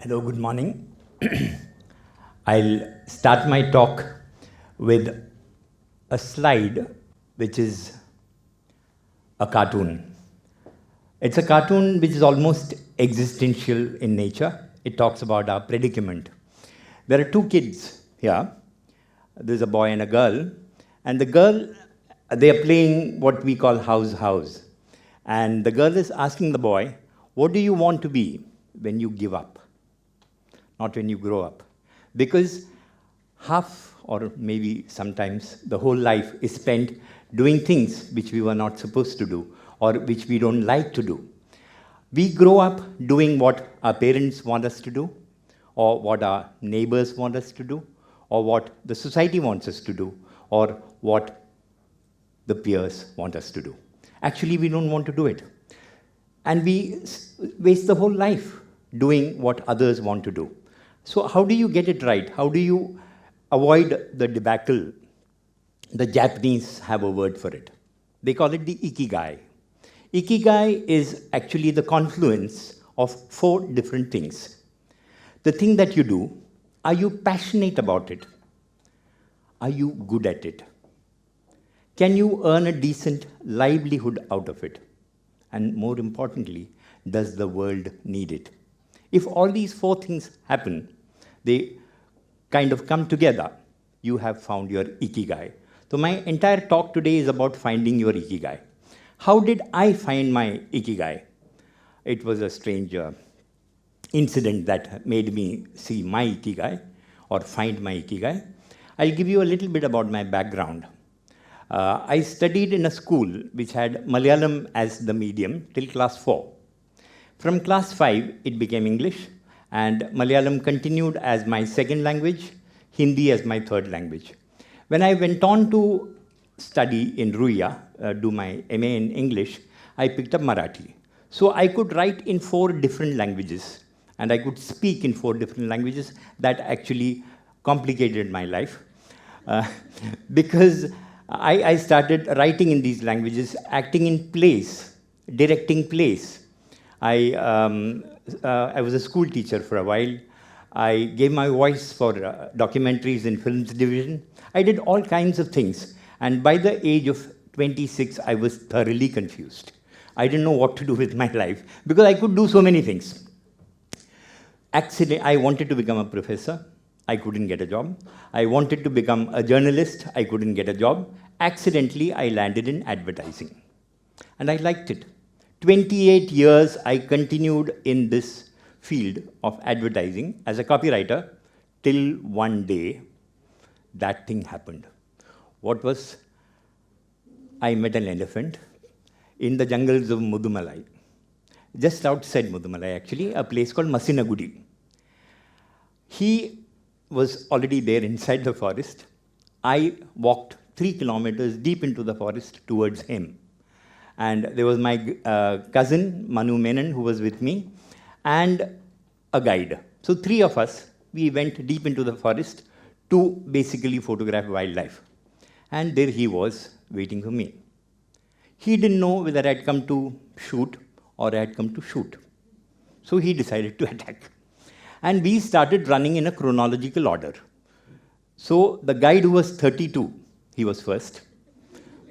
Hello, good morning. I'll start my talk with a slide which is a cartoon. It's a cartoon which is almost existential in nature. It talks about our predicament. There are two kids here. There's a boy and a girl. And the girl, they are playing what we call house. And the girl is asking the boy, what do you want to be when you give up? Not when you grow up. Because half or maybe sometimes the whole life is spent doing things which we were not supposed to do or which we don't like to do. We grow up doing what our parents want us to do, or what our neighbors want us to do, or what the society wants us to do, or what the peers want us to do. Actually, we don't want to do it. And we waste the whole life doing what others want to do. So how do you get it right? How do you avoid the debacle? The Japanese have a word for it. They call it the Ikigai. Ikigai is actually the confluence of 4 different things. The thing that you do, are you passionate about it? Are you good at it? Can you earn a decent livelihood out of it? And more importantly, does the world need it? If all these 4 things happen, they kind of come together, you have found your Ikigai. So my entire talk today is about finding your Ikigai. How did I find my Ikigai? It was a strange incident that made me see my Ikigai or find my Ikigai. I'll give you a little bit about my background. I studied in a school which had Malayalam as the medium till class 4. From class 5, it became English, and Malayalam continued as my second language, Hindi as my third language. When I went on to study in Ruia, do my MA in English, I picked up Marathi. So I could write in 4 different languages, and I could speak in 4 different languages. That actually complicated my life, because I started writing in these languages, acting in plays, directing plays. I was a school teacher for a while. I gave my voice for documentaries in films division. I did all kinds of things. And by the age of 26, I was thoroughly confused. I didn't know what to do with my life because I could do so many things. I wanted to become a professor. I couldn't get a job. I wanted to become a journalist. I couldn't get a job. Accidentally, I landed in advertising. And I liked it. 28 years, I continued in this field of advertising as a copywriter till one day, that thing happened. What was? I met an elephant in the jungles of Mudumalai. Just outside Mudumalai, actually, a place called Masinagudi. He was already there inside the forest. I walked 3 kilometers deep into the forest towards him. And there was my cousin, Manu Menon, who was with me, and a guide. So 3 of us, we went deep into the forest to basically photograph wildlife. And there he was, waiting for me. He didn't know whether I had come to shoot or I had come to shoot. So he decided to attack. And we started running in a chronological order. So the guide who was 32, he was first.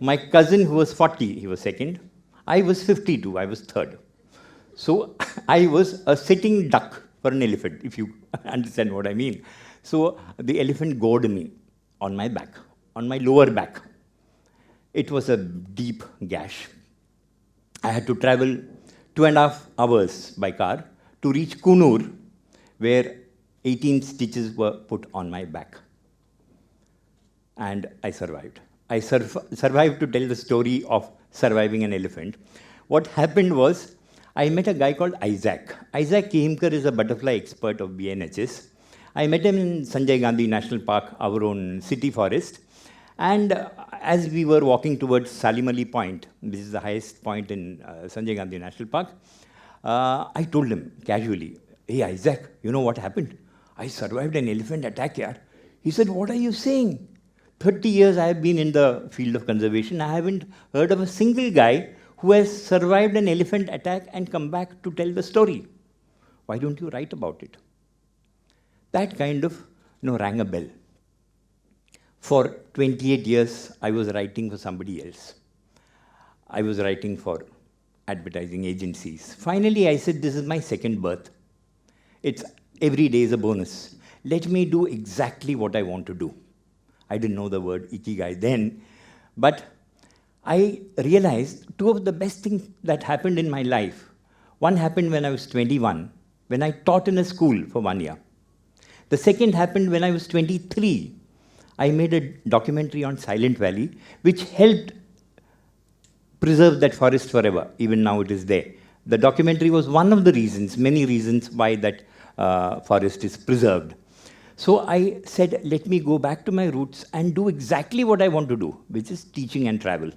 My cousin who was 40, he was second. I was 52, I was third. So I was a sitting duck for an elephant, if you understand what I mean. So the elephant gored me on my back, on my lower back. It was a deep gash. I had to travel 2.5 hours by car to reach Kunur, where 18 stitches were put on my back. And I survived. I survived to tell the story of surviving an elephant. What happened was, I met a guy called Isaac. Isaac Kehimkar is a butterfly expert of BNHS. I met him in Sanjay Gandhi National Park, our own city forest. And as we were walking towards Salim Ali Point, which is the highest point in Sanjay Gandhi National Park, I told him casually, hey Isaac, you know what happened? I survived an elephant attack, yaar. He said, what are you saying? 30 years I have been in the field of conservation. I haven't heard of a single guy who has survived an elephant attack and come back to tell the story. Why don't you write about it? That kind of rang a bell. For 28 years, I was writing for somebody else. I was writing for advertising agencies. Finally, I said, this is my second birth. It's every day is a bonus. Let me do exactly what I want to do. I didn't know the word Ikigai then, but I realized two of the best things that happened in my life. One happened when I was 21, when I taught in a school for 1 year. The second happened when I was 23. I made a documentary on Silent Valley, which helped preserve that forest forever. Even now it is there. The documentary was one of the reasons, many reasons why that forest is preserved. So I said, let me go back to my roots and do exactly what I want to do, which is teaching and travel.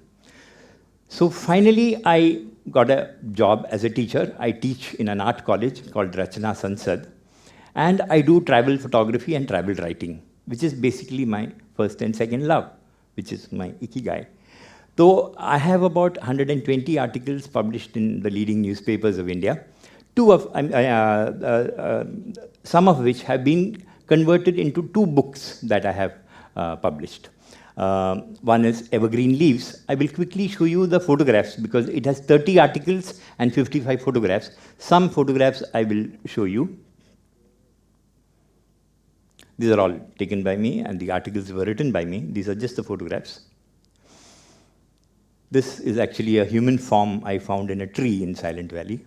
So finally, I got a job as a teacher. I teach in an art college called Rachana Sansad. And I do travel photography and travel writing, which is basically my first and second love, which is my Ikigai. Though I have about 120 articles published in the leading newspapers of India, some of which have been converted into 2 books that I have published. One is Evergreen Leaves. I will quickly show you the photographs because it has 30 articles and 55 photographs. Some photographs I will show you. These are all taken by me and the articles were written by me. These are just the photographs. This is actually a human form I found in a tree in Silent Valley.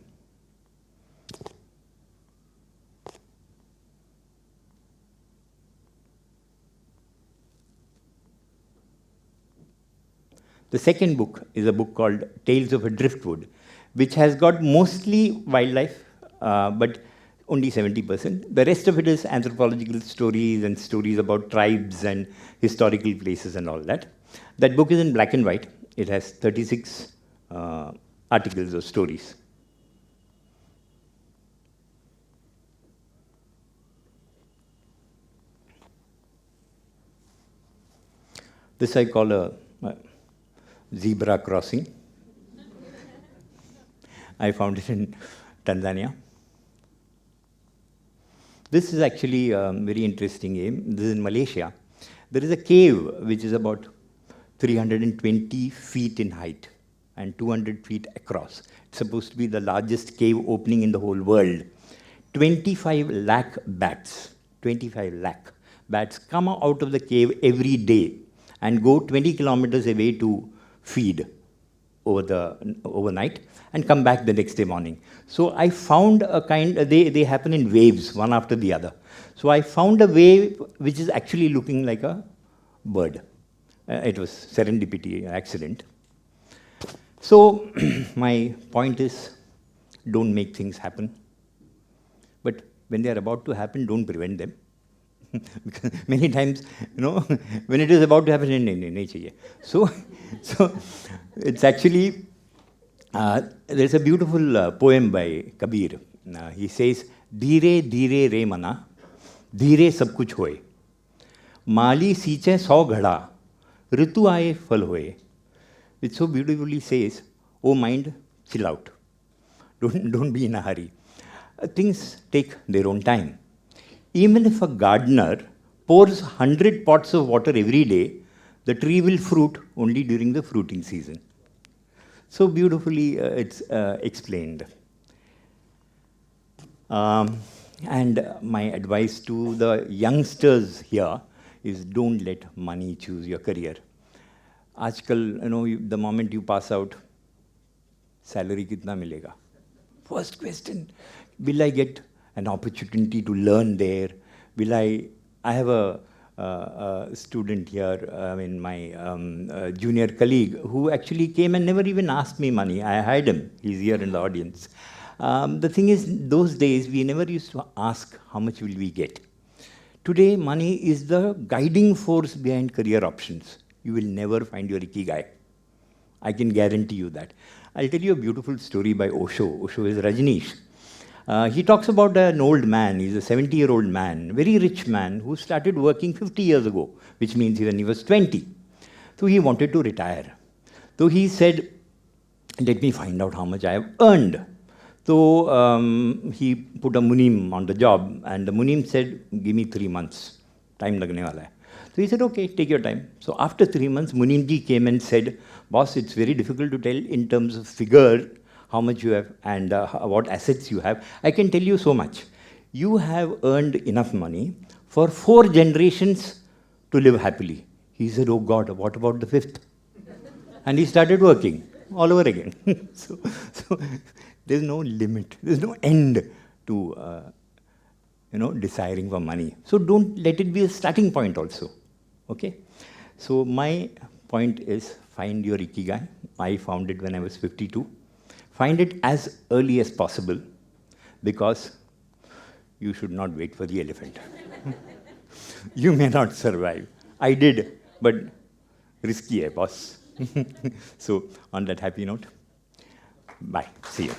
The second book is a book called Tales of a Driftwood, which has got mostly wildlife, but only 70%. The rest of it is anthropological stories and stories about tribes and historical places and all that. That book is in black and white. It has 36 articles or stories. This I call a zebra crossing. I found it in Tanzania. This is actually a very interesting game. This is in Malaysia. There is a cave which is about 320 feet in height and 200 feet across. It's supposed to be the largest cave opening in the whole world. 25 lakh bats, 25 lakh bats come out of the cave every day and go 20 kilometers away to feed overnight and come back the next day morning. So I found a they happen in waves, one after the other. So I found a wave which is actually looking like a bird. It was serendipity, accident. So my point is, don't make things happen. But when they are about to happen, don't prevent them. Because many times, when it is about to happen, nature. So it's actually, there's a beautiful poem by Kabir. He says, "Dhire dhire re mana, dhire sab kuch hoye. Mali siiche 100 ghada, ritu aaye phal hoye." It so beautifully says, oh mind, chill out. Don't be in a hurry. Things take their own time. Even if a gardener pours 100 pots of water every day, the tree will fruit only during the fruiting season. So beautifully it's explained. And my advice to the youngsters here is don't let money choose your career. Aajkal, the moment you pass out, salary kitna milega? First question, will I get an opportunity to learn there? Will I have a student here, my junior colleague, who actually came and never even asked me money. I hired him. He's here in the audience. The thing is, those days, we never used to ask how much will we get. Today, money is the guiding force behind career options. You will never find your Ikigai. I can guarantee you that. I'll tell you a beautiful story by Osho. Osho is Rajneesh. He talks about an old man. He's a 70-year-old man, very rich man, who started working 50 years ago, which means when he was 20. So he wanted to retire. So he said, let me find out how much I have earned. So he put a Munim on the job, and the Munim said, give me 3 months, time lagne wala hai. So he said, okay, take your time. So after 3 months, Munimji came and said, boss, it's very difficult to tell in terms of figure how much you have and what assets you have. I can tell you so much. You have earned enough money for 4 generations to live happily. He said, oh God, what about the 5th? And he started working all over again. so there's no limit, there's no end to desiring for money. So don't let it be a starting point also. Okay? So my point is, find your Ikigai. I found it when I was 52. Find it as early as possible, because you should not wait for the elephant. You may not survive. I did, but risky, boss. So on that happy note, bye. See you.